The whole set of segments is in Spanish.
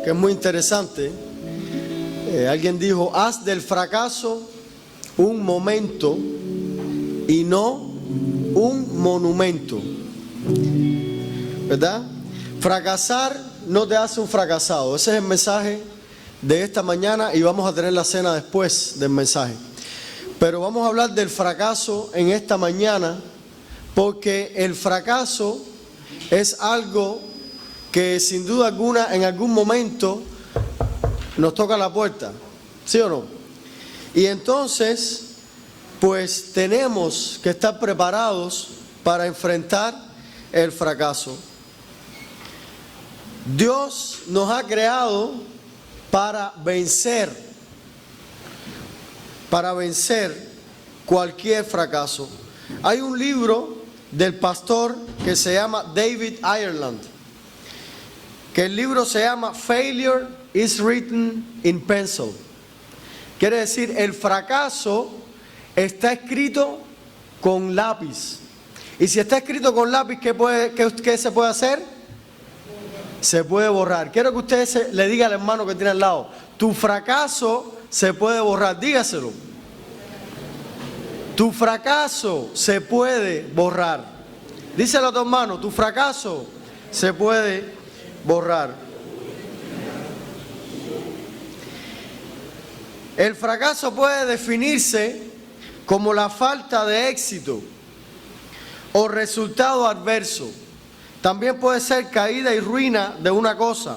que es muy interesante. Alguien dijo: haz del fracaso un momento y no un monumento, ¿verdad? Fracasar no te hace un fracasado. Ese es el mensaje de esta mañana y vamos a tener la cena después del mensaje. Pero vamos a hablar del fracaso en esta mañana, porque el fracaso es algo que sin duda alguna en algún momento nos toca la puerta, ¿sí o no? Y entonces, pues tenemos que estar preparados para enfrentar el fracaso. Dios nos ha creado para vencer cualquier fracaso. Hay un libro del pastor que se llama David Ireland, que el libro se llama Failure is Written in Pencil. Quiere decir, el fracaso está escrito con lápiz. Y si está escrito con lápiz, ¿qué se puede hacer? Se puede borrar. Quiero que usted le diga al hermano que tiene al lado: tu fracaso se puede borrar. Dígaselo. Tu fracaso se puede borrar. Díselo a tu hermano: tu fracaso se puede borrar. El fracaso puede definirse como la falta de éxito o resultado adverso. También puede ser caída y ruina de una cosa.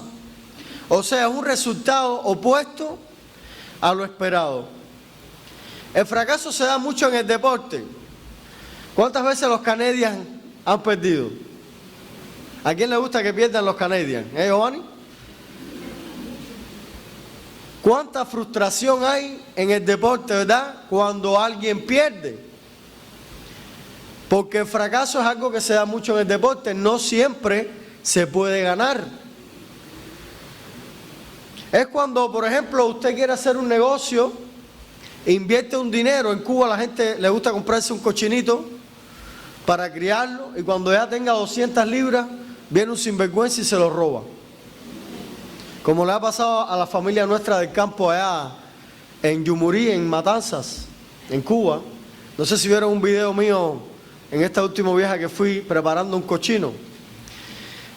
O sea, un resultado opuesto a lo esperado. El fracaso se da mucho en el deporte. ¿Cuántas veces los Canadiens han perdido? ¿A quién le gusta que pierdan los Canadiens? Giovanni? ¿Cuánta frustración hay en el deporte, verdad? Cuando alguien pierde. Porque el fracaso es algo que se da mucho en el deporte. No siempre se puede ganar. Es cuando, por ejemplo, usted quiere hacer un negocio, invierte un dinero. En Cuba a la gente le gusta comprarse un cochinito para criarlo, y cuando ya tenga 200 libras, viene un sinvergüenza y se lo roba. Como le ha pasado a la familia nuestra del campo allá en Yumurí, en Matanzas, en Cuba. No sé si vieron un video mío en este último viaje que fui preparando un cochino.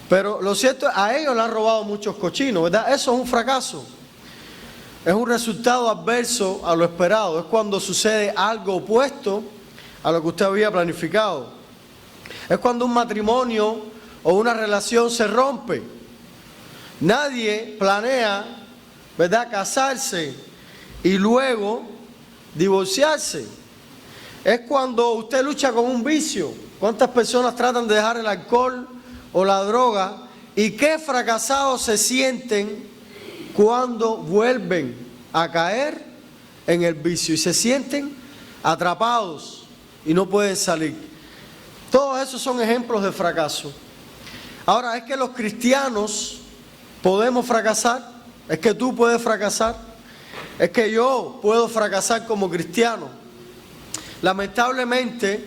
Pero lo cierto es, a ellos le han robado muchos cochinos, ¿verdad? Eso es un fracaso. Es un resultado adverso a lo esperado. Es cuando sucede algo opuesto a lo que usted había planificado. Es cuando un matrimonio o una relación se rompe. Nadie planea, ¿verdad?, casarse y luego divorciarse. Es cuando usted lucha con un vicio. ¿Cuántas personas tratan de dejar el alcohol o la droga? ¿Y qué fracasados se sienten cuando vuelven a caer en el vicio y se sienten atrapados y no pueden salir? Todos esos son ejemplos de fracaso. Ahora, es que los cristianos podemos fracasar, es que tú puedes fracasar, es que yo puedo fracasar como cristiano. Lamentablemente,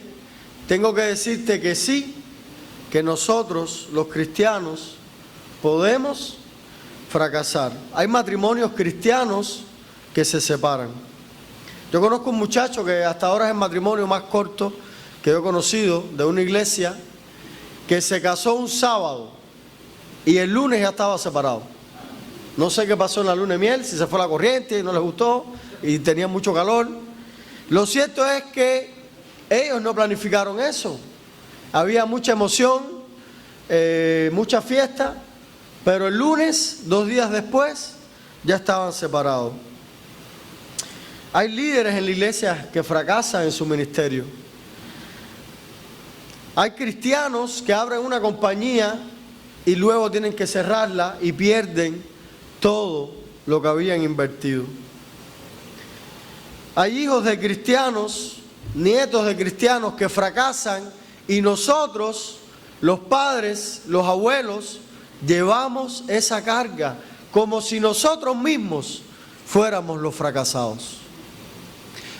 tengo que decirte que sí, que nosotros, los cristianos, podemos fracasar. Hay matrimonios cristianos que se separan. Yo conozco un muchacho que hasta ahora es el matrimonio más corto que yo he conocido, de una iglesia, que se casó un sábado y el lunes ya estaba separado. No sé qué pasó en la luna de miel, si se fue la corriente y no les gustó y tenía mucho calor. Lo cierto es que ellos no planificaron eso. Había mucha emoción, mucha fiesta, pero el lunes, 2 días después, ya estaban separados. Hay líderes en la iglesia que fracasan en su ministerio. Hay cristianos que abren una compañía y luego tienen que cerrarla y pierden todo lo que habían invertido. Hay hijos de cristianos, nietos de cristianos que fracasan, y nosotros, los padres, los abuelos, llevamos esa carga como si nosotros mismos fuéramos los fracasados.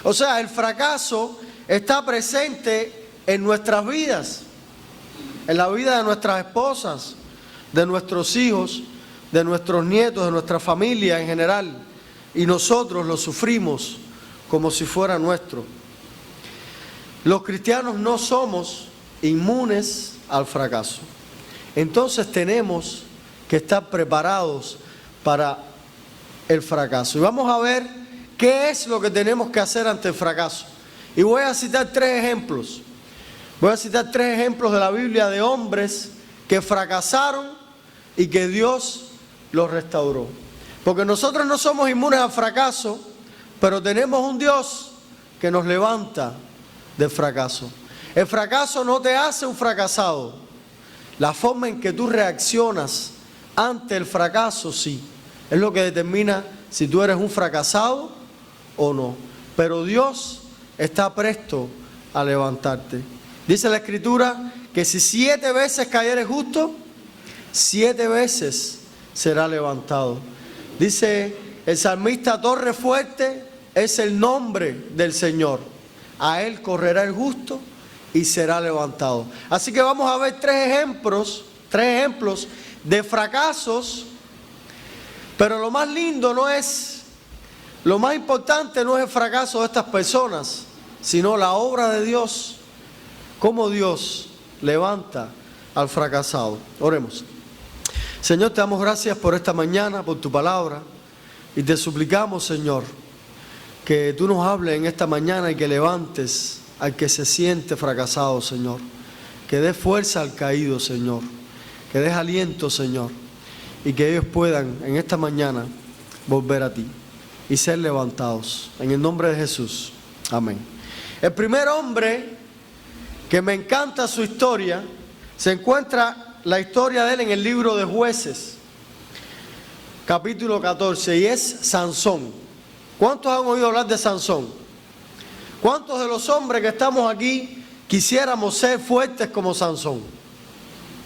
O sea, el fracaso está presente en nuestras vidas, en la vida de nuestras esposas, de nuestros hijos, de nuestros nietos, de nuestra familia en general, y nosotros lo sufrimos como si fuera nuestro. Los cristianos no somos inmunes al fracaso. Entonces tenemos que estar preparados para el fracaso. Y vamos a ver qué es lo que tenemos que hacer ante el fracaso. Y voy a citar tres ejemplos. Voy a citar tres ejemplos de la Biblia de hombres que fracasaron y que Dios los restauró. Porque nosotros no somos inmunes al fracaso, pero tenemos un Dios que nos levanta del fracaso. El fracaso no te hace un fracasado. La forma en que tú reaccionas ante el fracaso, sí, es lo que determina si tú eres un fracasado o no. Pero Dios está presto a levantarte. Dice la Escritura que si 7 veces cayere justo, 7 veces será levantado. Dice el salmista: torre fuerte es el nombre del Señor. A Él correrá el justo y será levantado. Así que vamos a ver tres ejemplos de fracasos. Pero lo más lindo lo más importante no es el fracaso de estas personas, sino la obra de Dios. Cómo Dios levanta al fracasado. Oremos. Señor, te damos gracias por esta mañana, por tu palabra, y te suplicamos, Señor, que tú nos hables en esta mañana y que levantes al que se siente fracasado, Señor. Que des fuerza al caído, Señor. Que des aliento, Señor. Y que ellos puedan en esta mañana volver a ti y ser levantados. En el nombre de Jesús. Amén. El primer hombre que me encanta su historia, se encuentra la historia de él en el libro de Jueces, capítulo 14, y es Sansón. ¿Cuántos han oído hablar de Sansón? ¿Cuántos de los hombres que estamos aquí quisiéramos ser fuertes como Sansón?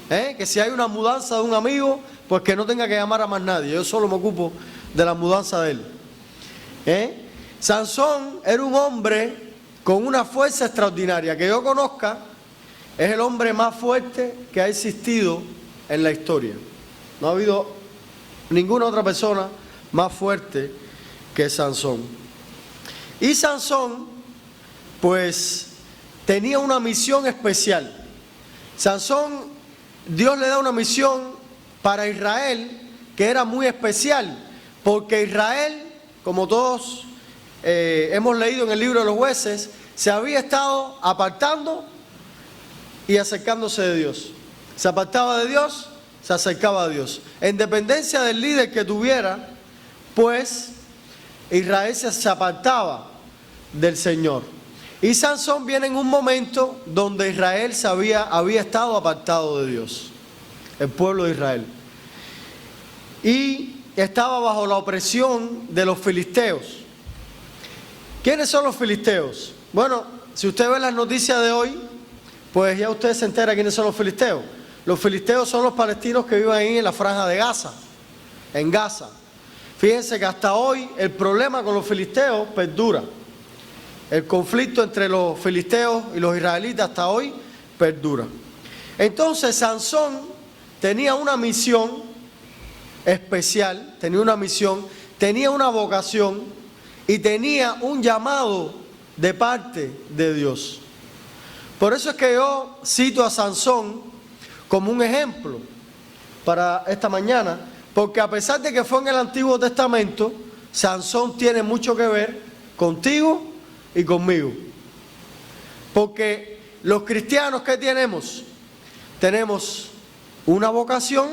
Que si hay una mudanza de un amigo, pues que no tenga que llamar a más nadie, yo solo me ocupo de la mudanza de él. Sansón era un hombre con una fuerza extraordinaria. Que yo conozca, es el hombre más fuerte que ha existido en la historia. No ha habido ninguna otra persona más fuerte que Sansón. Y Sansón, pues, tenía una misión especial. Sansón, Dios le da una misión para Israel que era muy especial, porque Israel, como todos hemos leído en el libro de los Jueces, se había estado apartando y acercándose de Dios. Se apartaba de Dios, se acercaba a Dios. En dependencia del líder que tuviera, pues Israel se apartaba del Señor. Y Sansón viene en un momento donde Israel había estado apartado de Dios, el pueblo de Israel. Y estaba bajo la opresión de los filisteos. ¿Quiénes son los filisteos? Bueno, si usted ve las noticias de hoy, pues ya usted se entera quiénes son los filisteos. Los filisteos son los palestinos que viven ahí en la franja de Gaza, en Gaza. Fíjense que hasta hoy el problema con los filisteos perdura. El conflicto entre los filisteos y los israelitas hasta hoy perdura. Entonces Sansón tenía una misión especial, tenía una vocación y tenía un llamado de parte de Dios. Por eso es que yo cito a Sansón como un ejemplo para esta mañana, porque a pesar de que fue en el Antiguo Testamento, Sansón tiene mucho que ver contigo y conmigo. Porque los cristianos, ¿qué tenemos? Tenemos una vocación,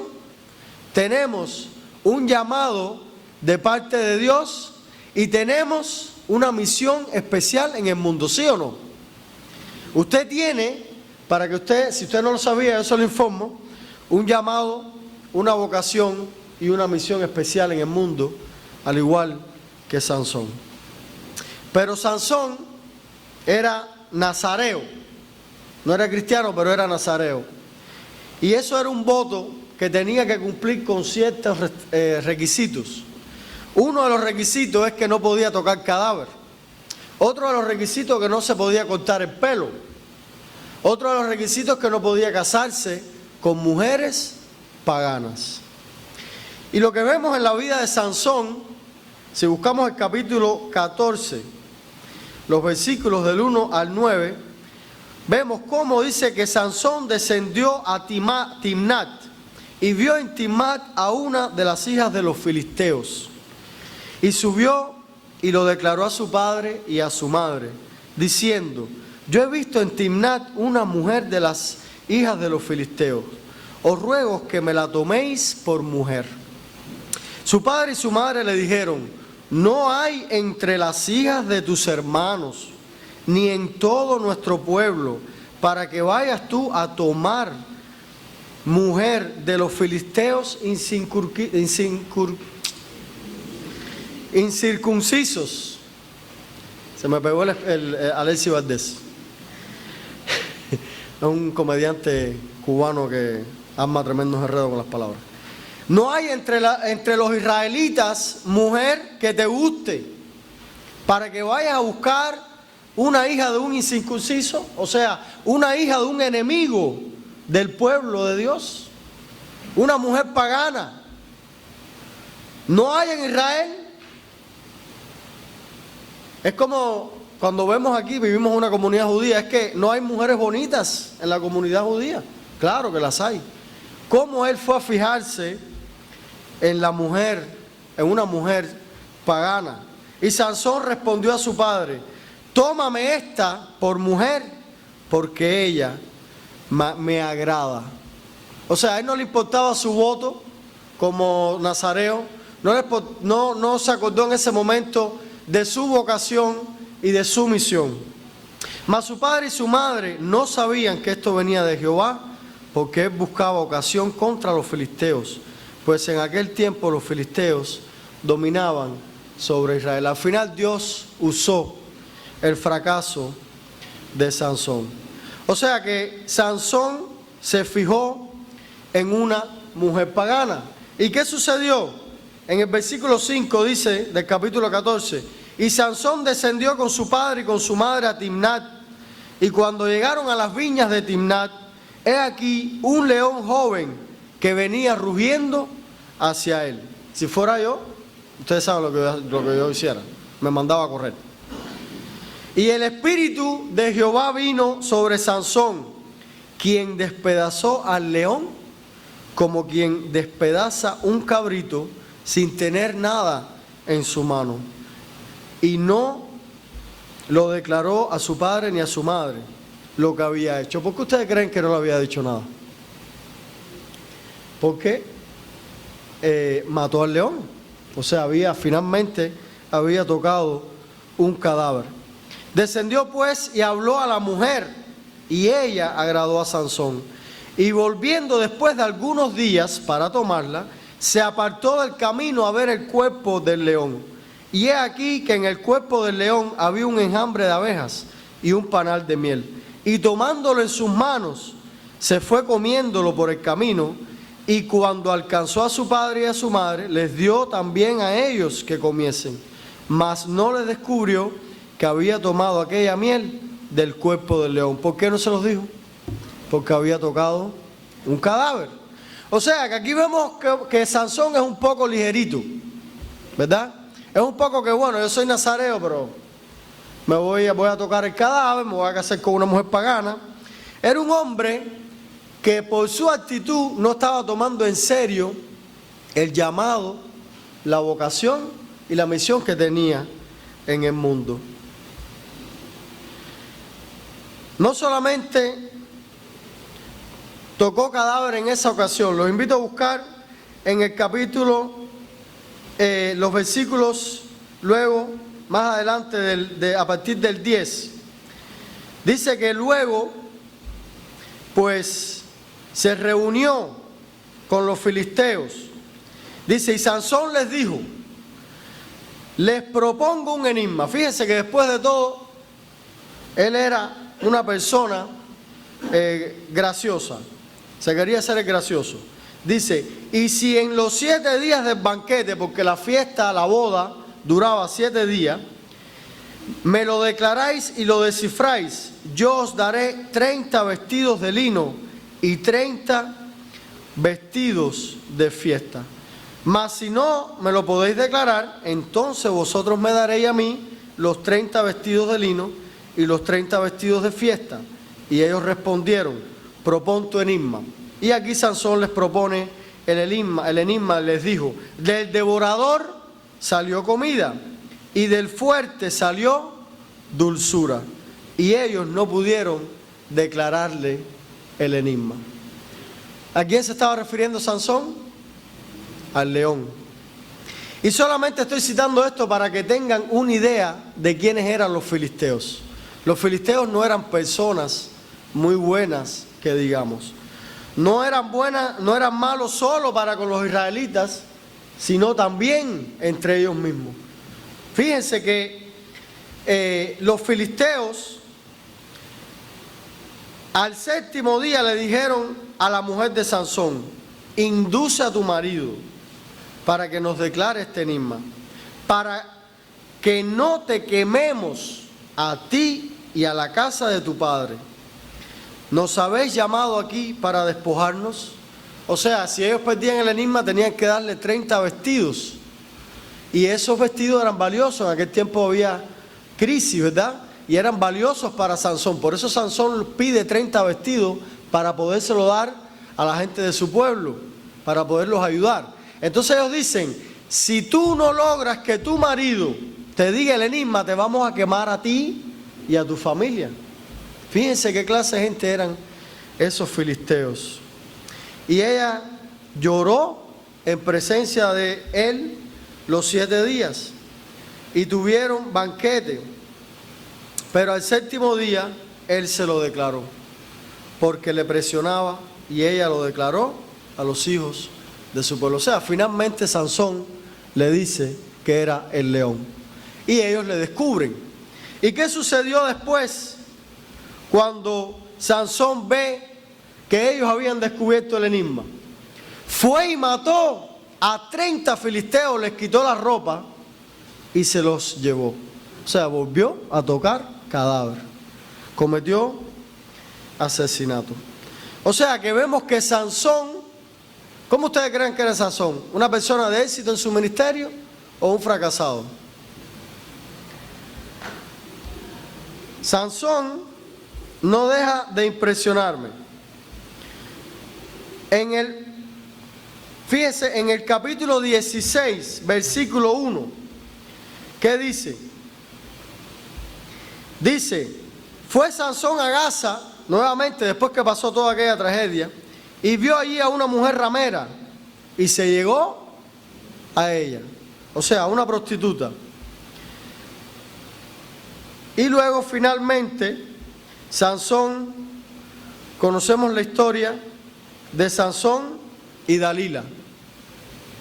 tenemos un llamado de parte de Dios y tenemos una misión especial en el mundo, ¿sí o no? Usted tiene, si usted no lo sabía, yo se lo informo, un llamado, una vocación y una misión especial en el mundo, al igual que Sansón. Pero Sansón era nazareo, no era cristiano, pero era nazareo. Y eso era un voto que tenía que cumplir con ciertos requisitos. Uno de los requisitos es que no podía tocar cadáver. Otro de los requisitos es que no se podía cortar el pelo. Otro de los requisitos es que no podía casarse con mujeres paganas. Y lo que vemos en la vida de Sansón, si buscamos el capítulo 14, los versículos del 1 al 9, vemos cómo dice que Sansón descendió a Timnat y vio en Timnat a una de las hijas de los filisteos. Y subió y lo declaró a su padre y a su madre, diciendo: yo he visto en Timnat una mujer de las hijas de los filisteos. Os ruego que me la toméis por mujer. Su padre y su madre le dijeron: no hay entre las hijas de tus hermanos, ni en todo nuestro pueblo, para que vayas tú a tomar mujer de los filisteos incircuncisos. Se me pegó el Alexis Valdés. Es un comediante cubano que arma tremendos enredos con las palabras. No hay entre los israelitas mujer que te guste para que vayas a buscar una hija de un incircunciso, o sea, una hija de un enemigo del pueblo de Dios, una mujer pagana. No hay en Israel. Es como cuando vemos aquí, vivimos en una comunidad judía, es que no hay mujeres bonitas en la comunidad judía. Claro que las hay. ¿Cómo él fue a fijarse en la mujer, en una mujer pagana? Y Sansón respondió a su padre: tómame esta por mujer, porque ella me agrada. O sea, a él no le importaba su voto como nazareo, no se acordó en ese momento de su vocación y de su misión. Mas su padre y su madre no sabían que esto venía de Jehová, porque él buscaba ocasión contra los filisteos, pues en aquel tiempo los filisteos dominaban sobre Israel. Al final Dios usó el fracaso de Sansón. O sea que Sansón se fijó en una mujer pagana. ¿Y qué sucedió? En el versículo 5 dice del capítulo 14: y Sansón descendió con su padre y con su madre a Timnat, y cuando llegaron a las viñas de Timnat, he aquí un león joven que venía rugiendo hacia él. Si fuera yo, ustedes saben lo que yo hiciera, me mandaba a correr. Y el espíritu de Jehová vino sobre Sansón, quien despedazó al león como quien despedaza un cabrito sin tener nada en su mano. Y no lo declaró a su padre ni a su madre lo que había hecho. ¿Por qué ustedes creen que no le había dicho nada? Porque mató al león. O sea, finalmente había tocado un cadáver. Descendió pues y habló a la mujer, y ella agradó a Sansón. Y volviendo después de algunos días para tomarla, se apartó del camino a ver el cuerpo del león. Y he aquí que en el cuerpo del león había un enjambre de abejas y un panal de miel. Y tomándolo en sus manos, se fue comiéndolo por el camino. Y cuando alcanzó a su padre y a su madre, les dio también a ellos que comiesen. Mas no les descubrió que había tomado aquella miel del cuerpo del león. ¿Por qué no se los dijo? Porque había tocado un cadáver. O sea, que aquí vemos que Sansón es un poco ligerito, ¿verdad? Es un poco que, bueno, yo soy nazareo, pero voy a tocar el cadáver, me voy a casar con una mujer pagana. Era un hombre que por su actitud no estaba tomando en serio el llamado, la vocación y la misión que tenía en el mundo. No solamente tocó cadáver en esa ocasión, los invito a buscar en el capítulo, los versículos luego, más adelante, a partir del 10. Dice que luego, pues, se reunió con los filisteos. Dice, y Sansón les dijo: les propongo un enigma. Fíjense que después de todo, él era una persona graciosa. Se quería hacer el gracioso. Dice, y si en los 7 días del banquete, porque la fiesta, la boda, duraba 7 días, me lo declaráis y lo descifráis, yo os daré 30 vestidos de lino y 30 vestidos de fiesta. Mas si no me lo podéis declarar, entonces vosotros me daréis a mí los 30 vestidos de lino y los 30 vestidos de fiesta. Y ellos respondieron, propon tu enigma. Y aquí Sansón les propone el enigma les dijo, del devorador salió comida y del fuerte salió dulzura. Y ellos no pudieron declararle el enigma. ¿A quién se estaba refiriendo Sansón? Al león. Y solamente estoy citando esto para que tengan una idea de quiénes eran los filisteos. Los filisteos no eran personas muy buenas, que digamos. No eran buenas, no eran malos solo para con los israelitas, sino también entre ellos mismos. Fíjense que los filisteos al séptimo día le dijeron a la mujer de Sansón, induce a tu marido para que nos declare este enigma, para que no te quememos a ti y a la casa de tu padre. ¿Nos habéis llamado aquí para despojarnos? O sea, si ellos perdían el enigma tenían que darle 30 vestidos. Y esos vestidos eran valiosos, en aquel tiempo había crisis, ¿verdad? Y eran valiosos para Sansón. Por eso Sansón pide 30 vestidos para podérselo dar a la gente de su pueblo, para poderlos ayudar. Entonces ellos dicen, si tú no logras que tu marido te diga el enigma, te vamos a quemar a ti y a tu familia. Fíjense qué clase de gente eran esos filisteos. Y ella lloró en presencia de él los 7 días y tuvieron banquete. Pero al séptimo día él se lo declaró porque le presionaba y ella lo declaró a los hijos de su pueblo. O sea, finalmente Sansón le dice que era el león y ellos le descubren. ¿Y qué sucedió después? Cuando Sansón ve que ellos habían descubierto el enigma, fue y mató a 30 filisteos, les quitó la ropa y se los llevó. O sea, volvió a tocar cadáver, cometió asesinato. O sea que vemos que Sansón, ¿cómo ustedes creen que era Sansón? ¿Una persona de éxito en su ministerio o un fracasado? Sansón no deja de impresionarme. Fíjense, en el capítulo 16, versículo 1, ¿qué dice? Dice, fue Sansón a Gaza, nuevamente después que pasó toda aquella tragedia, y vio allí a una mujer ramera, y se llegó a ella, o sea, a una prostituta. Y luego finalmente Sansón, conocemos la historia de Sansón y Dalila,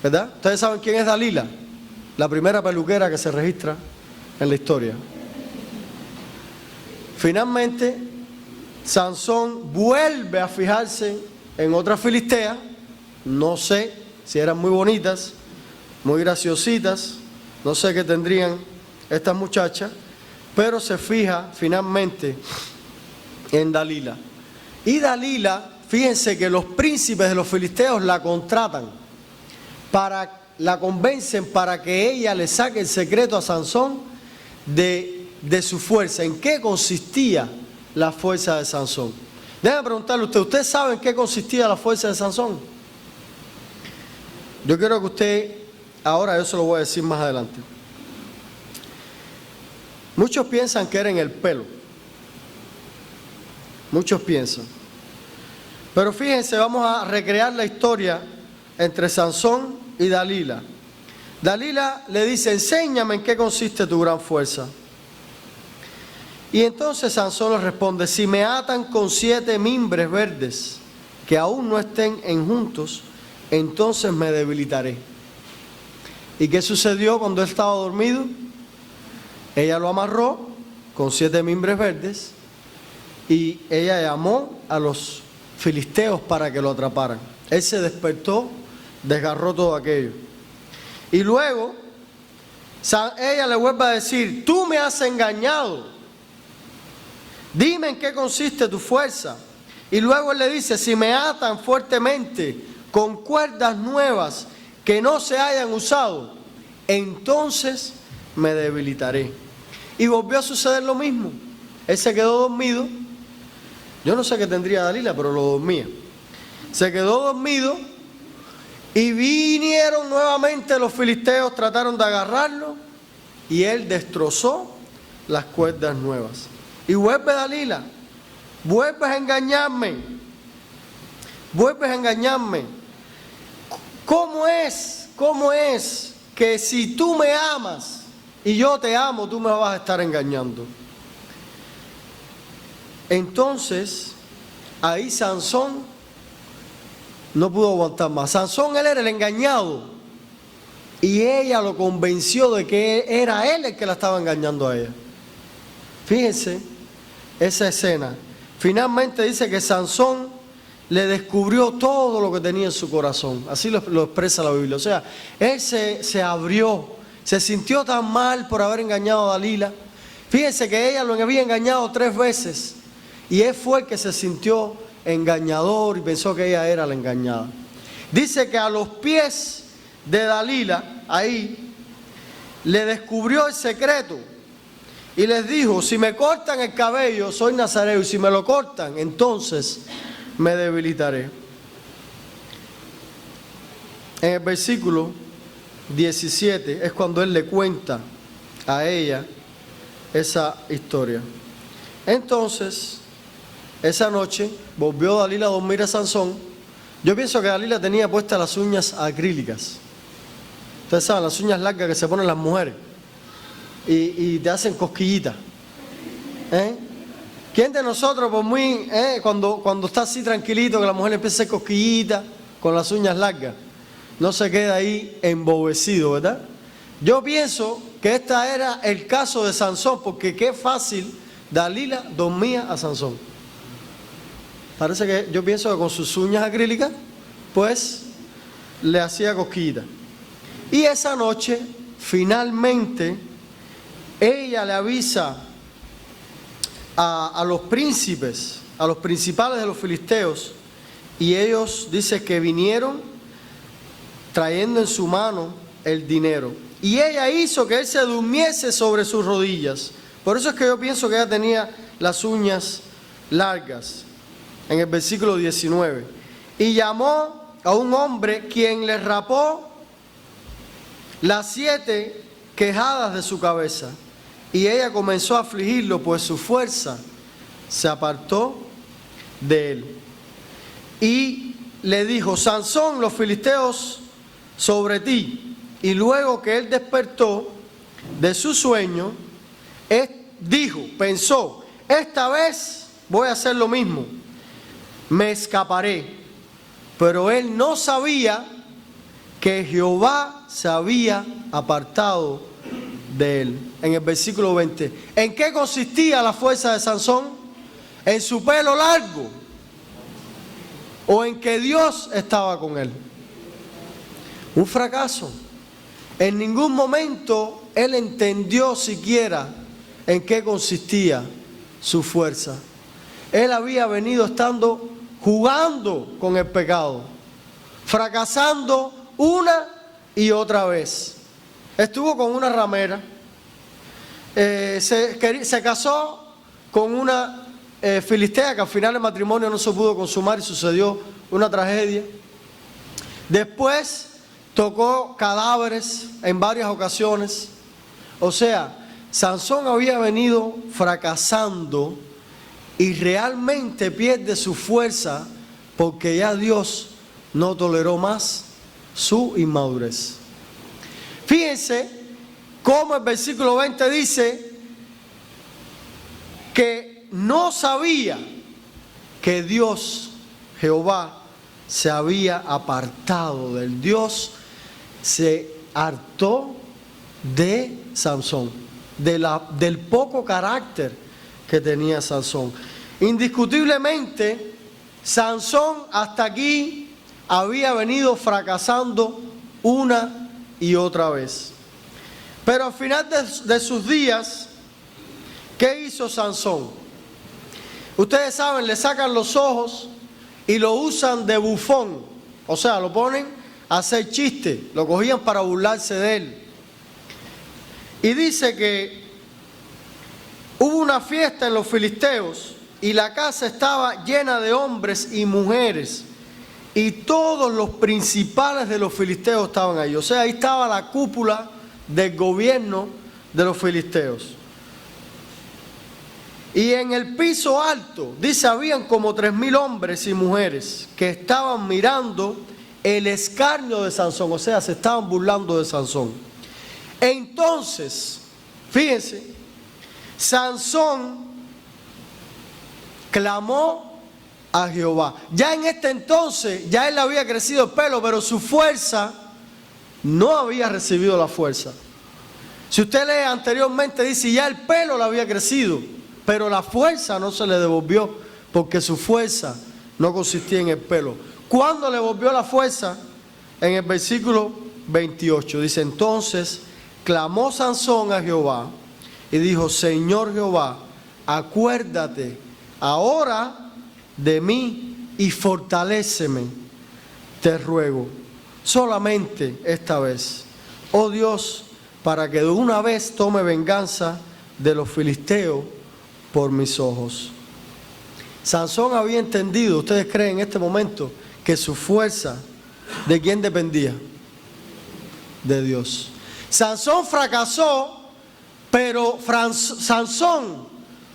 ¿verdad? ¿Ustedes saben quién es Dalila? La primera peluquera que se registra en la historia. Finalmente, Sansón vuelve a fijarse en otras filisteas, no sé si eran muy bonitas, muy graciositas, no sé qué tendrían estas muchachas, pero se fija finalmente en Dalila. Y Dalila, fíjense que los príncipes de los filisteos la contratan, la convencen para que ella le saque el secreto a Sansón de su fuerza. ¿En qué consistía la fuerza de Sansón? Déjame preguntarle a usted, ¿usted sabe en qué consistía la fuerza de Sansón? Yo quiero que usted, ahora yo se lo voy a decir más adelante. Muchos piensan que era en el pelo. Muchos piensan. Pero fíjense, vamos a recrear la historia entre Sansón y Dalila. Dalila le dice, enséñame en qué consiste tu gran fuerza. Y entonces Sansón le responde, si me atan con 7 mimbres verdes que aún no estén enjuntos, entonces me debilitaré. ¿Y qué sucedió cuando él estaba dormido? Ella lo amarró con 7 mimbres verdes y ella llamó a los filisteos para que lo atraparan. Él se despertó, desgarró todo aquello. Y luego ella le vuelve a decir, tú me has engañado, dime en qué consiste tu fuerza. Y luego él le dice, si me atan fuertemente con cuerdas nuevas que no se hayan usado, entonces me debilitaré. Y volvió a suceder lo mismo. Él se quedó dormido. Yo no sé qué tendría Dalila, pero lo dormía. Se quedó dormido y vinieron nuevamente los filisteos, trataron de agarrarlo y él destrozó las cuerdas nuevas. Y vuelve Dalila, vuelves a engañarme, vuelves a engañarme. ¿Cómo es que si tú me amas y yo te amo, tú me vas a estar engañando? Entonces, ahí Sansón no pudo aguantar más. Sansón, él era el engañado y ella lo convenció de que era él el que la estaba engañando a ella. Fíjense esa escena. Finalmente dice que Sansón le descubrió todo lo que tenía en su corazón. Así lo expresa la Biblia. O sea, él se abrió, se sintió tan mal por haber engañado a Dalila. Fíjense que ella lo había engañado 3 veces y él fue el que se sintió engañador y pensó que ella era la engañada. Dice que a los pies de Dalila, ahí, le descubrió el secreto y les dijo: si me cortan el cabello, soy nazareo, y si me lo cortan, entonces me debilitaré. En el versículo 17 es cuando él le cuenta a ella esa historia. Entonces, esa noche volvió Dalila a dormir a Sansón. Yo pienso que Dalila tenía puestas las uñas acrílicas. Ustedes saben, las uñas largas que se ponen las mujeres y te hacen cosquillitas. ¿Quién de nosotros, por muy, cuando está así tranquilito, que la mujer le empieza a hacer cosquillitas con las uñas largas, no se queda ahí embobecido, ¿verdad? Yo pienso que este era el caso de Sansón, porque qué fácil Dalila dormía a Sansón. Parece que yo pienso que con sus uñas acrílicas, pues, le hacía cosquillitas. Y esa noche, finalmente, ella le avisa a los príncipes, a los principales de los filisteos, y ellos dicen que vinieron trayendo en su mano el dinero. Y ella hizo que él se durmiese sobre sus rodillas. Por eso es que yo pienso que ella tenía las uñas largas. En el versículo 19. Y llamó a un hombre quien le rapó las 7 quejadas de su cabeza. Y ella comenzó a afligirlo, pues su fuerza se apartó de él. Y le dijo: Sansón, los filisteos sobre ti. Y luego que él despertó de su sueño, pensó: esta vez voy a hacer lo mismo, me escaparé. Pero él no sabía que Jehová se había apartado de él. En el versículo 20, ¿en qué consistía la fuerza de Sansón? ¿En su pelo largo? ¿O en que Dios estaba con él? Un fracaso. En ningún momento él entendió siquiera en qué consistía su fuerza. Él había venido jugando con el pecado, fracasando una y otra vez. Estuvo con una ramera, se casó con una filistea que al final el matrimonio no se pudo consumar y sucedió una tragedia. Después tocó cadáveres en varias ocasiones. O sea, Sansón había venido fracasando y realmente pierde su fuerza porque ya Dios no toleró más su inmadurez. Fíjense cómo el versículo 20 dice que no sabía que Dios, Jehová, se había apartado del Dios, se hartó de Sansón, del poco carácter que tenía Sansón. Indiscutiblemente, Sansón hasta aquí había venido fracasando una y otra vez. Pero al final de sus días, ¿qué hizo Sansón? Ustedes saben, le sacan los ojos y lo usan de bufón. O sea, lo ponen a hacer chistes, lo cogían para burlarse de él. Y dice que hubo una fiesta en los filisteos y la casa estaba llena de hombres y mujeres y todos los principales de los filisteos estaban ahí. O sea, ahí estaba la cúpula del gobierno de los filisteos. Y en el piso alto, dice, habían como 3,000 hombres y mujeres que estaban mirando el escarnio de Sansón, o sea, se estaban burlando de Sansón. Entonces, fíjense, Sansón clamó a Jehová. Ya en este entonces, ya él había crecido el pelo, pero su fuerza no había recibido la fuerza. Si usted lee anteriormente, dice, ya el pelo le había crecido, pero la fuerza no se le devolvió, porque su fuerza no consistía en el pelo. ¿Cuándo le volvió la fuerza? En el versículo 28, dice, entonces clamó Sansón a Jehová y dijo, Señor Jehová, acuérdate ahora de mí y fortaléceme, te ruego, solamente esta vez, oh Dios, para que de una vez tome venganza de los filisteos por mis ojos. Sansón había entendido, ¿ustedes creen en este momento, que su fuerza, ¿de quién dependía? De Dios. Sansón fracasó, pero Sansón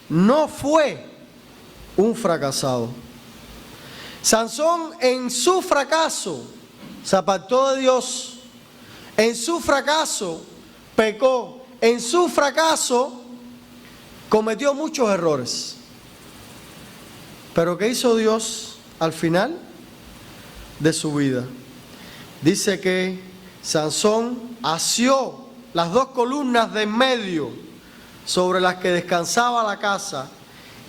no fue un fracasado. Sansón en su fracaso se apartó de Dios. En su fracaso pecó. En su fracaso cometió muchos errores. Pero ¿qué hizo Dios al final de su vida? Dice que Sansón asió las 2 columnas de en medio sobre las que descansaba la casa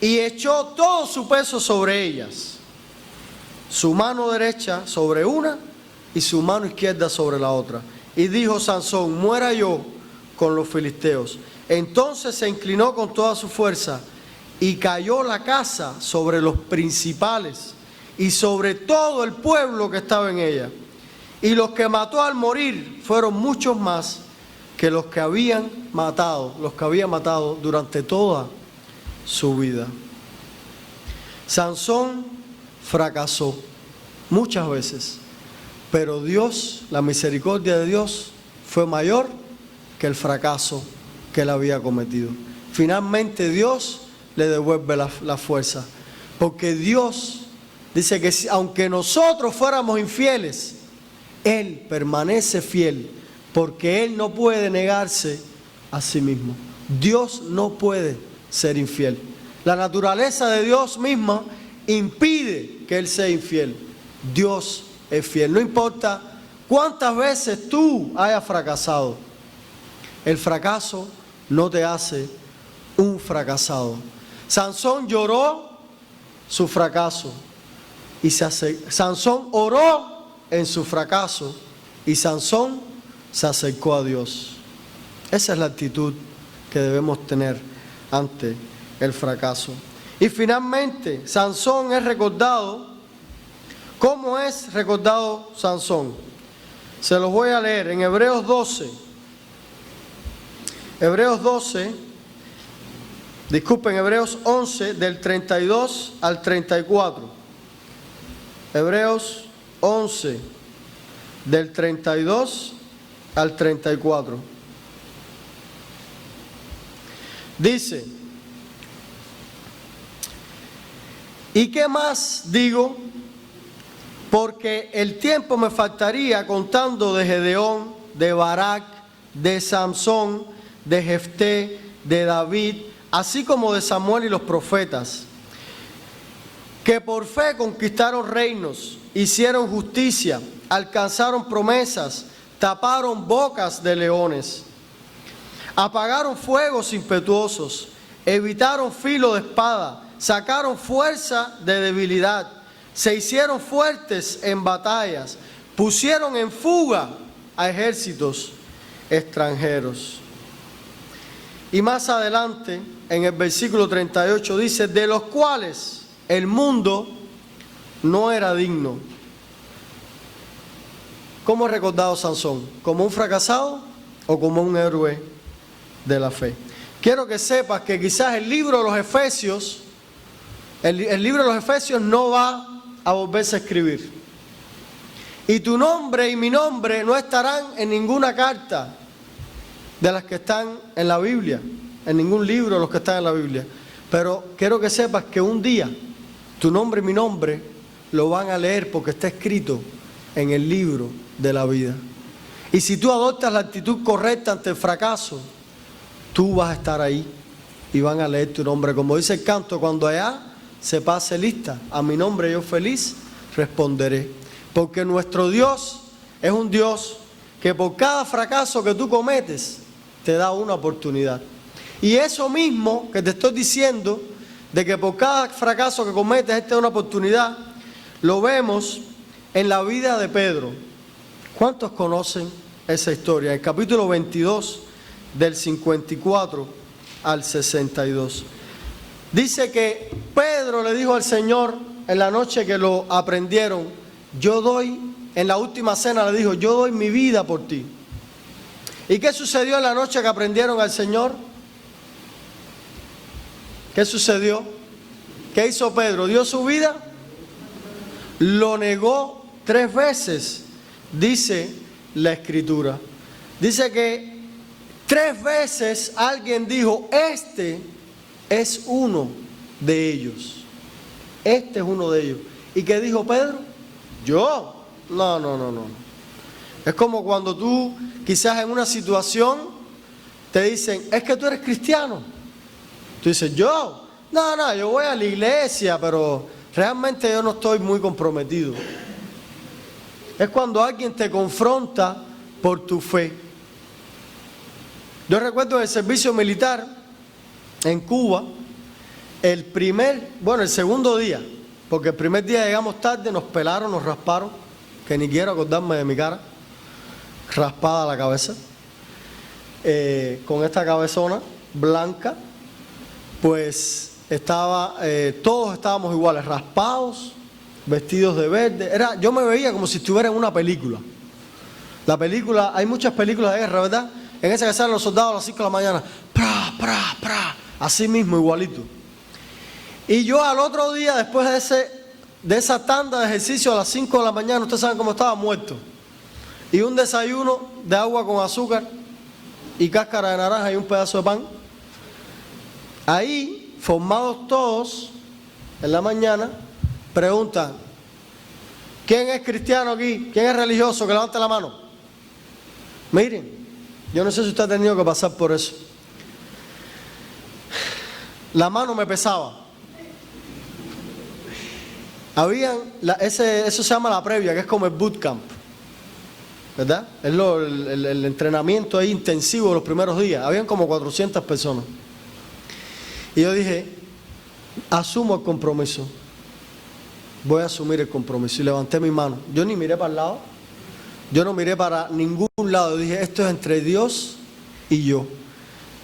y echó todo su peso sobre ellas. Su mano derecha sobre una y su mano izquierda sobre la otra. Y dijo Sansón, muera yo con los filisteos. Entonces se inclinó con toda su fuerza y cayó la casa sobre los principales y sobre todo el pueblo que estaba en ella. Y los que mató al morir fueron muchos más que los que había matado durante toda su vida. Sansón fracasó muchas veces, pero Dios, la misericordia de Dios fue mayor que el fracaso que él había cometido. Finalmente Dios le devuelve la fuerza, porque Dios dice que aunque nosotros fuéramos infieles, Él permanece fiel, porque Él no puede negarse a sí mismo. Dios no puede ser infiel. La naturaleza de Dios misma impide que Él sea infiel. Dios es fiel. No importa cuántas veces tú hayas fracasado, el fracaso no te hace un fracasado. Sansón lloró su fracaso y Sansón oró en su fracaso y Sansón se acercó a Dios. Esa es la actitud que debemos tener ante el fracaso. Y finalmente, Sansón es recordado. ¿Cómo es recordado Sansón? Se los voy a leer en Hebreos 12. Hebreos 11, del 32 al 34. Hebreos 11, del 32 al 34. Dice, ¿y qué más digo? Porque el tiempo me faltaría contando de Gedeón, de Barak, de Samsón, de Jefté, de David, así como de Samuel y los profetas, que por fe conquistaron reinos, hicieron justicia, alcanzaron promesas, taparon bocas de leones, apagaron fuegos impetuosos, evitaron filo de espada, sacaron fuerza de debilidad, se hicieron fuertes en batallas, pusieron en fuga a ejércitos extranjeros. Y más adelante, en el versículo 38 dice, de los cuales el mundo no era digno. ¿Cómo es recordado Sansón? ¿Como un fracasado o como un héroe de la fe? Quiero que sepas que quizás el libro de los Efesios, el libro de los Efesios no va a volverse a escribir. Y tu nombre y mi nombre no estarán en ninguna carta de las que están en la Biblia, en ningún libro de los que están en la Biblia. Pero quiero que sepas que un día tu nombre y mi nombre lo van a leer porque está escrito en el libro de la vida. Y si tú adoptas la actitud correcta ante el fracaso, tú vas a estar ahí y van a leer tu nombre. Como dice el canto, cuando allá se pase lista, a mi nombre yo feliz responderé. Porque nuestro Dios es un Dios que por cada fracaso que tú cometes, te da una oportunidad. Y eso mismo que te estoy diciendo, de que por cada fracaso que cometes, esta es una oportunidad, lo vemos en la vida de Pedro. ¿Cuántos conocen esa historia? En el capítulo 22, del 54 al 62. Dice que Pedro le dijo al Señor en la noche que lo aprendieron, yo doy, en la última cena le dijo, yo doy mi vida por ti. ¿Y qué sucedió en la noche que aprendieron al Señor? ¿Qué sucedió? ¿Qué hizo Pedro? ¿Dio su vida? Lo negó 3 veces, dice la Escritura. Dice que 3 veces alguien dijo, este es uno de ellos. Este es uno de ellos. ¿Y qué dijo Pedro? ¿Yo? No. Es como cuando tú, quizás en una situación, te dicen, es que tú eres cristiano. Tú dices, ¿yo? No, yo voy a la iglesia, pero realmente yo no estoy muy comprometido. Es cuando alguien te confronta por tu fe. Yo recuerdo en el servicio militar en Cuba, el segundo día, porque el primer día llegamos tarde, nos pelaron, nos rasparon, que ni quiero acordarme de mi cara, raspada la cabeza, con esta cabezona blanca, pues todos estábamos iguales, raspados, vestidos de verde. Yo me veía como si estuviera en una película. La película, hay muchas películas de guerra, ¿verdad? En esa que salen los soldados a las 5 de la mañana, así mismo, igualito. Y yo al otro día, después de esa tanda de ejercicio a las 5 de la mañana, ustedes saben cómo estaba, muerto. Y un desayuno de agua con azúcar y cáscara de naranja y un pedazo de pan. Ahí, formados todos, en la mañana, preguntan, ¿quién es cristiano aquí? ¿Quién es religioso? Que levante la mano. Miren, yo no sé si usted ha tenido que pasar por eso. La mano me pesaba. Eso se llama la previa, que es como el bootcamp, ¿verdad? Es el entrenamiento ahí intensivo de los primeros días. Habían como 400 personas. Y yo dije, asumo el compromiso. Voy a asumir el compromiso. Y levanté mi mano. Yo ni miré para el lado. Yo no miré para ningún lado. Yo dije, esto es entre Dios y yo.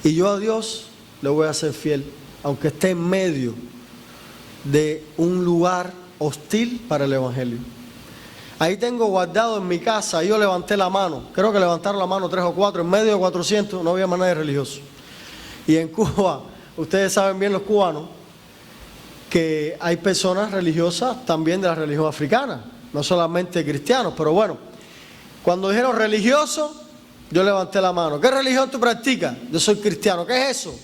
Y yo a Dios le voy a ser fiel, aunque esté en medio de un lugar hostil para el Evangelio. Ahí tengo guardado en mi casa, yo levanté la mano, creo que levantaron la mano 3 o 4, en medio de 400 no había más nadie religioso. Y en Cuba, ustedes saben bien los cubanos, que hay personas religiosas también de la religión africana, no solamente cristianos, pero bueno, cuando dijeron religioso, yo levanté la mano. ¿Qué religión tú practicas? Yo soy cristiano. ¿Qué es eso?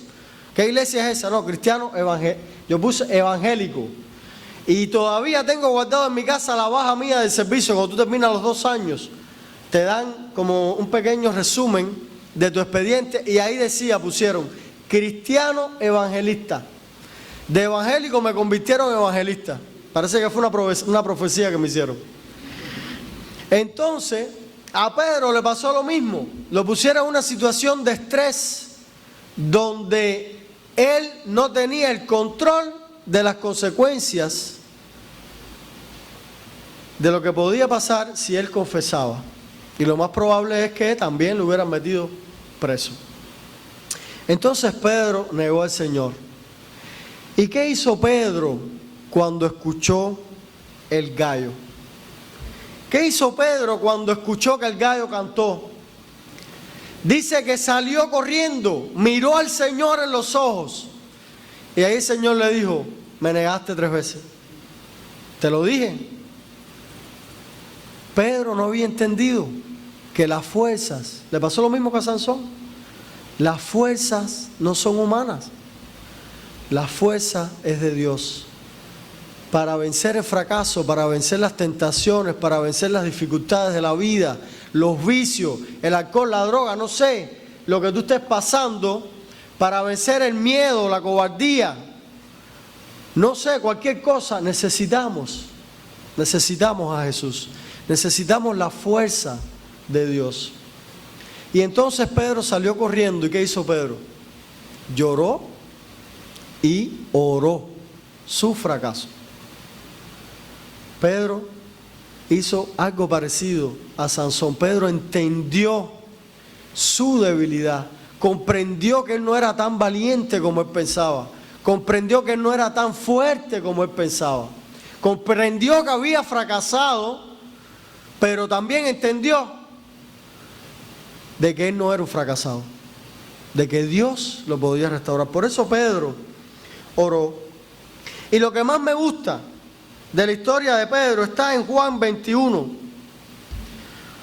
¿Qué iglesia es esa? No, cristiano, yo puse evangélico. Y todavía tengo guardado en mi casa la baja mía del servicio. Cuando tú terminas los 2 años, te dan como un pequeño resumen de tu expediente. Y ahí pusieron, cristiano evangelista. De evangélico me convirtieron en evangelista. Parece que fue una profecía que me hicieron. Entonces, a Pedro le pasó lo mismo. Lo pusieron en una situación de estrés donde él no tenía el control de las consecuencias de lo que podía pasar si él confesaba. Y lo más probable es que también lo hubieran metido preso. Entonces Pedro negó al Señor. ¿Y qué hizo Pedro cuando escuchó el gallo? ¿Qué hizo Pedro cuando escuchó que el gallo cantó? Dice que salió corriendo, miró al Señor en los ojos. Y ahí el Señor le dijo, me negaste 3 veces. Te lo dije. Pedro no había entendido que las fuerzas, le pasó lo mismo que a Sansón, las fuerzas no son humanas. La fuerza es de Dios. Para vencer el fracaso, para vencer las tentaciones, para vencer las dificultades de la vida, los vicios, el alcohol, la droga, no sé, lo que tú estés pasando, para vencer el miedo, la cobardía, no sé, cualquier cosa, necesitamos a Jesús, necesitamos la fuerza de Dios. Y entonces Pedro salió corriendo, ¿y qué hizo Pedro? Lloró y oró su fracaso. Pedro hizo algo parecido a Sansón. Pedro entendió su debilidad, comprendió que él no era tan valiente como él pensaba, comprendió que él no era tan fuerte como él pensaba, comprendió que había fracasado, pero también entendió de que él no era un fracasado, de que Dios lo podía restaurar. Por eso Pedro oró. Y lo que más me gusta de la historia de Pedro está en Juan 21.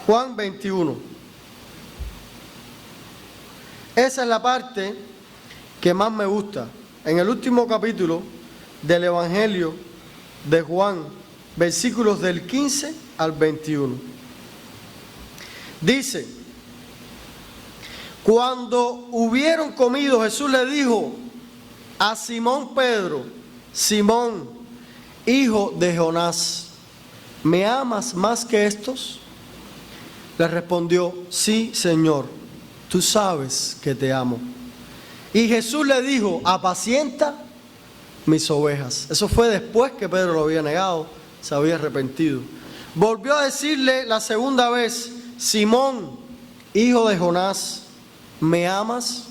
Juan 21. Esa es la parte que más me gusta. En el último capítulo del Evangelio de Juan, versículos del 15 al 21. Dice, cuando hubieron comido, Jesús le dijo a Simón Pedro, Simón, hijo de Jonás, ¿me amas más que estos? Le respondió, sí, Señor, tú sabes que te amo. Y Jesús le dijo, apacienta mis ovejas. Eso fue después que Pedro lo había negado, se había arrepentido. Volvió a decirle la segunda vez, Simón, hijo de Jonás, ¿me amas?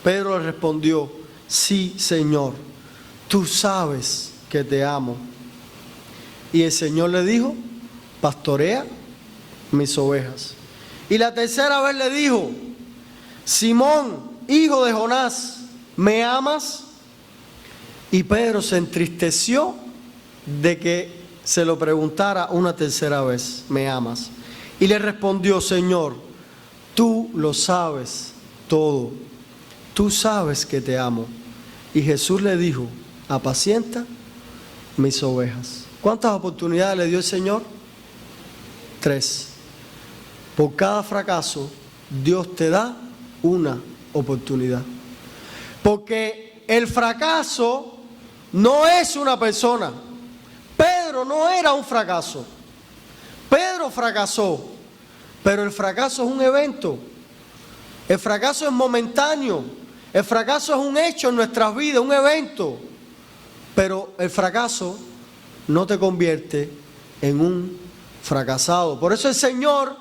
Pedro le respondió, sí, Señor, tú sabes que te amo. Y el Señor le dijo, pastorea mis ovejas. Y la tercera vez le dijo, Simón, hijo de Jonás, ¿me amas? Y Pedro se entristeció de que se lo preguntara una tercera vez, ¿me amas? Y le respondió, Señor, tú lo sabes todo, tú sabes que te amo. Y Jesús le dijo, apacienta mis ovejas. ¿Cuántas oportunidades le dio el Señor? 3. Por cada fracaso, Dios te da una oportunidad. Porque el fracaso no es una persona. Pedro no era un fracaso. Pedro fracasó, pero el fracaso es un evento. El fracaso es momentáneo. El fracaso es un hecho en nuestras vidas, un evento. Pero el fracaso no te convierte en un fracasado. Por eso el Señor,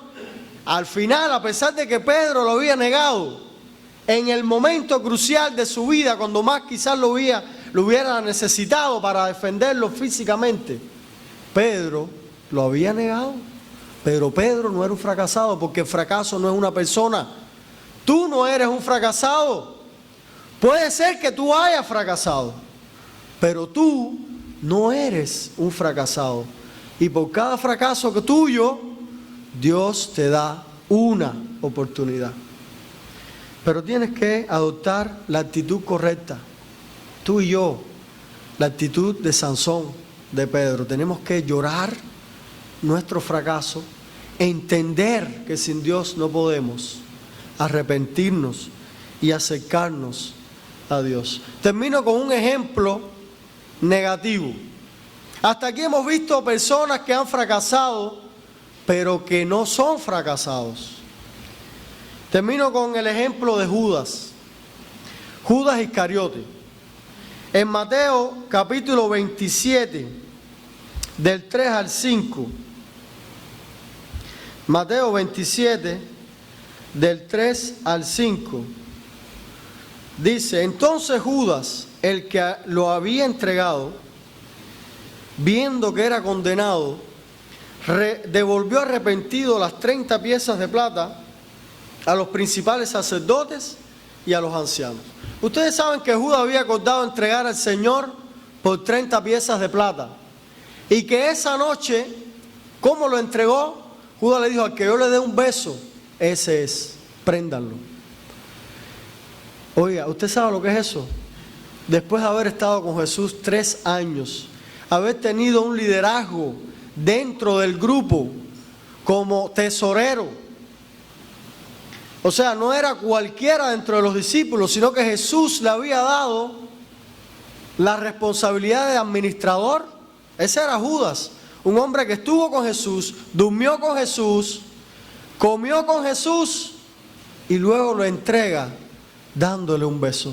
al final, a pesar de que Pedro lo había negado, en el momento crucial de su vida, cuando más quizás lo hubiera necesitado para defenderlo físicamente, Pedro lo había negado. Pero Pedro no era un fracasado, porque el fracaso no es una persona. Tú no eres un fracasado. Puede ser que tú hayas fracasado, pero tú no eres un fracasado. Y por cada fracaso que tuyo, Dios te da una oportunidad. Pero tienes que adoptar la actitud correcta. Tú y yo, la actitud de Sansón, de Pedro. Tenemos que llorar nuestro fracaso, entender que sin Dios no podemos, arrepentirnos y acercarnos a Dios. Termino con un ejemplo negativo. Hasta aquí hemos visto personas que han fracasado, pero que no son fracasados. Termino con el ejemplo de Judas. Judas Iscariote. En Mateo capítulo 27, del 3 al 5. Mateo 27, del 3 al 5. Dice, entonces Judas, el que lo había entregado, viendo que era condenado, devolvió arrepentido las 30 piezas de plata a los principales sacerdotes y a los ancianos. Ustedes saben que Judas había acordado entregar al Señor por 30 piezas de plata. Y que esa noche, ¿cómo lo entregó? Judas le dijo: al que yo le dé un beso, ese es, préndanlo. Oiga, ¿usted sabe lo que es eso? Después de haber estado con Jesús 3 años, haber tenido un liderazgo dentro del grupo como tesorero. O sea, no era cualquiera dentro de los discípulos, sino que Jesús le había dado la responsabilidad de administrador. Ese era Judas, un hombre que estuvo con Jesús, durmió con Jesús, comió con Jesús y luego lo entrega dándole un beso.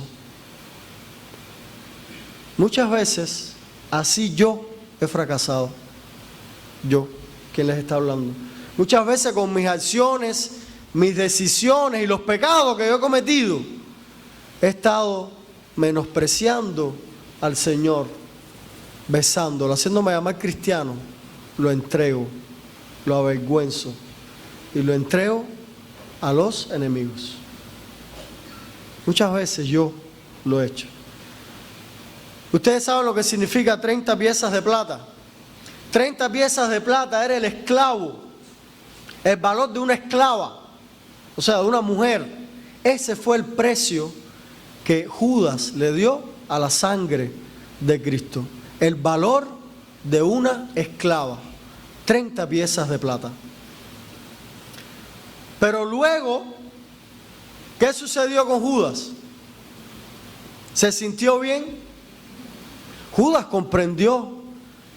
Muchas veces así yo he fracasado. Yo, quien les está hablando. Muchas veces con mis acciones, mis decisiones y los pecados que yo he cometido, he estado menospreciando al Señor, besándolo, haciéndome llamar cristiano. Lo entrego, lo avergüenzo y lo entrego a los enemigos. Muchas veces yo lo he hecho. Ustedes saben lo que significa 30 piezas de plata. 30 piezas de plata era el esclavo, el valor de una esclava, o sea, de una mujer. Ese fue el precio que Judas le dio a la sangre de Cristo. El valor de una esclava, 30 piezas de plata. Pero luego, ¿qué sucedió con Judas? ¿Se sintió bien? Judas comprendió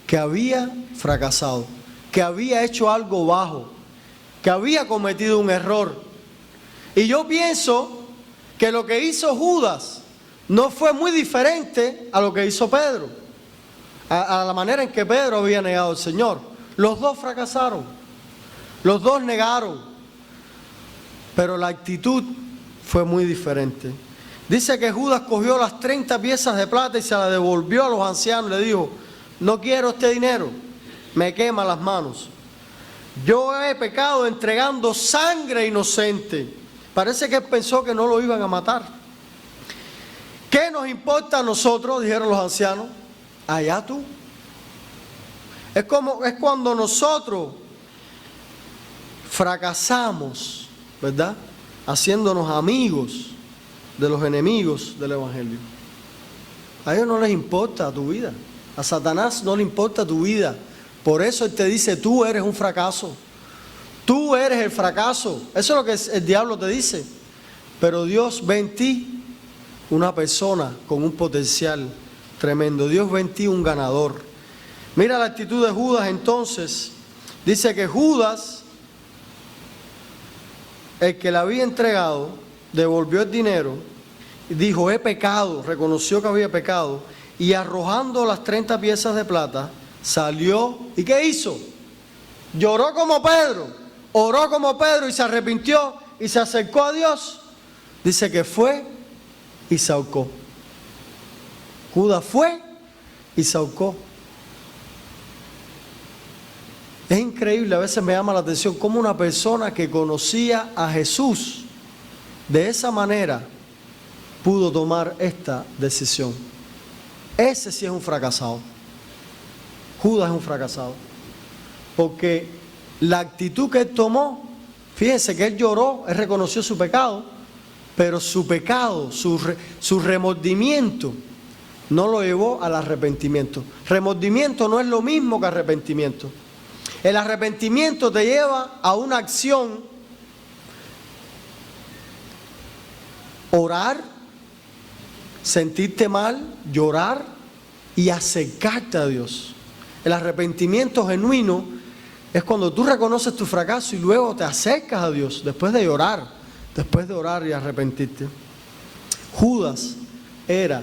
que había fracasado, que había hecho algo bajo, que había cometido un error. Y yo pienso que lo que hizo Judas no fue muy diferente a lo que hizo Pedro, a la manera en que Pedro había negado al Señor. Los dos fracasaron, los dos negaron, pero la actitud fue muy diferente. Dice que Judas cogió las 30 piezas de plata y se las devolvió a los ancianos. Le dijo: no quiero este dinero, me quema las manos. Yo he pecado entregando sangre inocente. Parece que él pensó que no lo iban a matar. ¿Qué nos importa a nosotros?, dijeron los ancianos. Allá tú. Es cuando nosotros fracasamos, ¿verdad?, haciéndonos amigos de los enemigos del Evangelio. A ellos no les importa tu vida. A Satanás no le importa tu vida. Por eso él te dice: tú eres un fracaso. Tú eres el fracaso. Eso es lo que el diablo te dice. Pero Dios ve en ti una persona con un potencial tremendo. Dios ve en ti un ganador. Mira la actitud de Judas entonces. Dice que Judas, el que le había entregado, devolvió el dinero y dijo: he pecado. Reconoció que había pecado. Y arrojando las 30 piezas de plata, salió. ¿Y qué hizo? Lloró como Pedro, oró como Pedro y se arrepintió y se acercó a Dios. Dice que fue y se ahorcó. Judas fue y se ahorcó. Es increíble, a veces me llama la atención cómo una persona que conocía a Jesús de esa manera pudo tomar esta decisión. Ese sí es un fracasado. Judas es un fracasado. Porque la actitud que él tomó, fíjense que él lloró, él reconoció su pecado, pero su pecado, su remordimiento no lo llevó al arrepentimiento. Remordimiento no es lo mismo que arrepentimiento. El arrepentimiento te lleva a una acción: orar, sentirte mal, llorar y acercarte a Dios. El arrepentimiento genuino es cuando tú reconoces tu fracaso y luego te acercas a Dios después de orar y arrepentirte. Judas era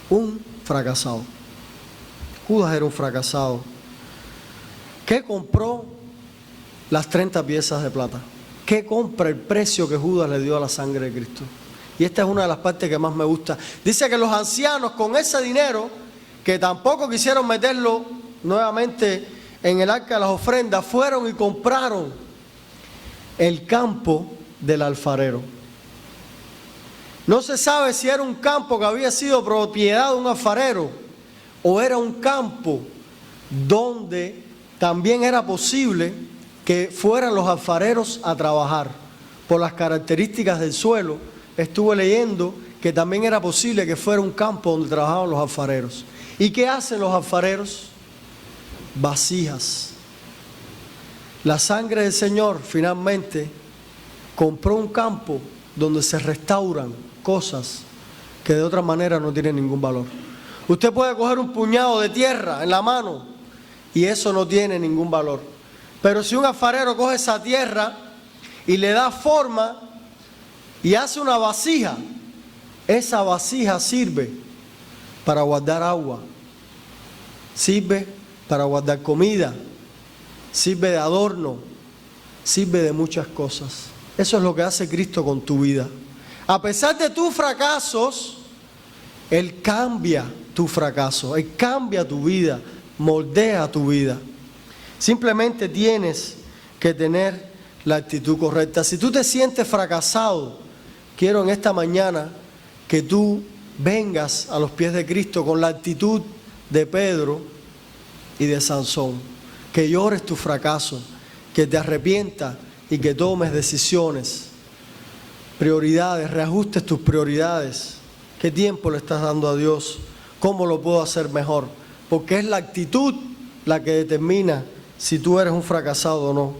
un fracasado. Judas era un fracasado. ¿Qué compró las 30 piezas de plata? ¿Qué compra el precio que Judas le dio a la sangre de Cristo? Y esta es una de las partes que más me gusta. Dice que los ancianos con ese dinero, que tampoco quisieron meterlo nuevamente en el arca de las ofrendas, fueron y compraron el campo del alfarero. No se sabe si era un campo que había sido propiedad de un alfarero o era un campo donde también era posible que fueran los alfareros a trabajar. Por las características del suelo, estuve leyendo que también era posible que fuera un campo donde trabajaban los alfareros. ¿Y qué hacen los alfareros? Vasijas. La sangre del Señor finalmente compró un campo donde se restauran cosas que de otra manera no tienen ningún valor. Usted puede coger un puñado de tierra en la mano y eso no tiene ningún valor. Pero si un alfarero coge esa tierra y le da forma y hace una vasija, esa vasija sirve para guardar agua, sirve para guardar comida, sirve de adorno, sirve de muchas cosas. Eso es lo que hace Cristo con tu vida. A pesar de tus fracasos, Él cambia tu fracaso, Él cambia tu vida, moldea tu vida. Simplemente tienes que tener la actitud correcta. Si tú te sientes fracasado, quiero en esta mañana que tú vengas a los pies de Cristo con la actitud de Pedro y de Sansón. Que llores tu fracaso, que te arrepientas y que tomes decisiones, prioridades, reajustes tus prioridades. ¿Qué tiempo le estás dando a Dios? ¿Cómo lo puedo hacer mejor? Porque es la actitud la que determina si tú eres un fracasado o no.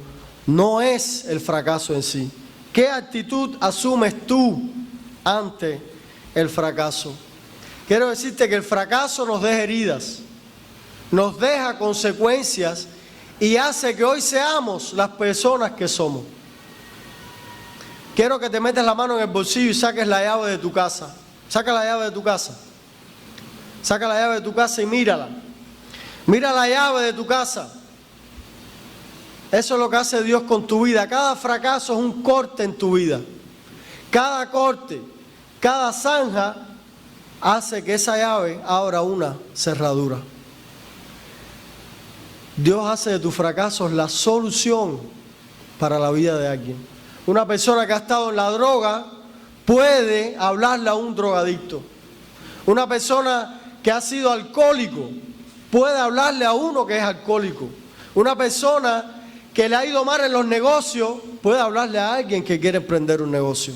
No es el fracaso en sí. ¿Qué actitud asumes tú ante el fracaso? Quiero decirte que el fracaso nos deja heridas, nos deja consecuencias y hace que hoy seamos las personas que somos. Quiero que te metas la mano en el bolsillo y saques la llave de tu casa. Saca la llave de tu casa. Saca la llave de tu casa y mírala. Mira la llave de tu casa. Eso es lo que hace Dios con tu vida. Cada fracaso es un corte en tu vida. Cada corte, cada zanja hace que esa llave abra una cerradura. Dios hace de tus fracasos la solución para la vida de alguien. Una persona que ha estado en la droga puede hablarle a un drogadicto. Una persona que ha sido alcohólico puede hablarle a uno que es alcohólico. Una persona que le ha ido mal en los negocios puede hablarle a alguien que quiere emprender un negocio.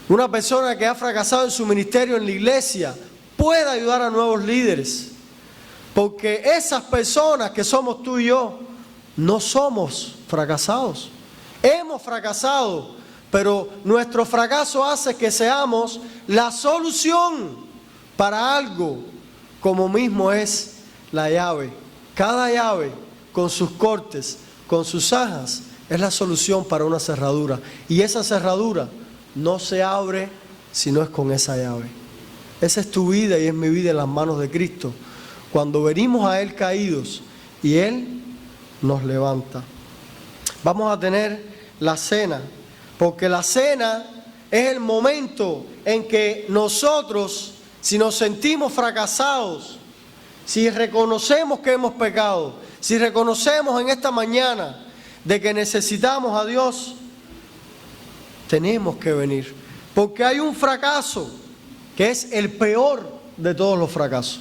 Una persona que ha fracasado en su ministerio en la iglesia puede ayudar a nuevos líderes. Porque esas personas que somos tú y yo no somos fracasados. Hemos fracasado, pero nuestro fracaso hace que seamos la solución para algo, como mismo es la llave. Cada llave con sus cortes, con sus zajas, es la solución para una cerradura. Y esa cerradura no se abre si no es con esa llave. Esa es tu vida y es mi vida en las manos de Cristo. Cuando venimos a Él caídos y Él nos levanta. Vamos a tener la cena, porque la cena es el momento en que nosotros, si nos sentimos fracasados, si reconocemos que hemos pecado, si reconocemos en esta mañana de que necesitamos a Dios, tenemos que venir. Porque hay un fracaso que es el peor de todos los fracasos,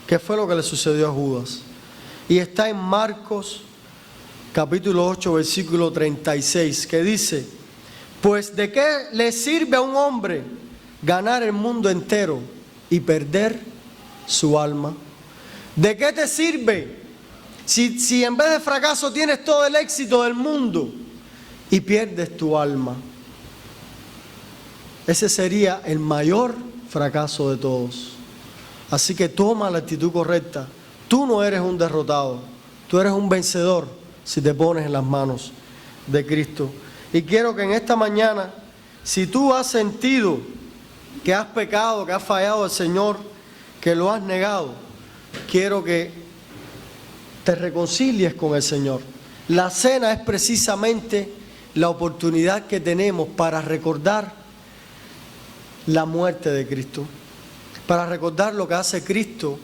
que fue lo que le sucedió a Judas. Y está en Marcos capítulo 8, versículo 36, que dice: pues ¿de qué le sirve a un hombre ganar el mundo entero y perder su alma? ¿De qué te sirve si en vez de fracaso tienes todo el éxito del mundo y pierdes tu alma? Ese sería el mayor fracaso de todos. Así que toma la actitud correcta. Tú no eres un derrotado, tú eres un vencedor si te pones en las manos de Cristo. Y quiero que en esta mañana, si tú has sentido que has pecado, que has fallado al Señor, que lo has negado, quiero que te reconcilies con el Señor. La cena es precisamente la oportunidad que tenemos para recordar la muerte de Cristo, para recordar lo que hace Cristo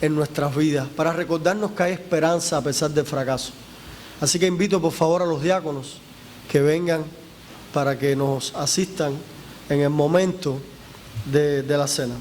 en nuestras vidas, para recordarnos que hay esperanza a pesar del fracaso. Así que invito por favor a los diáconos que vengan para que nos asistan en el momento de la cena.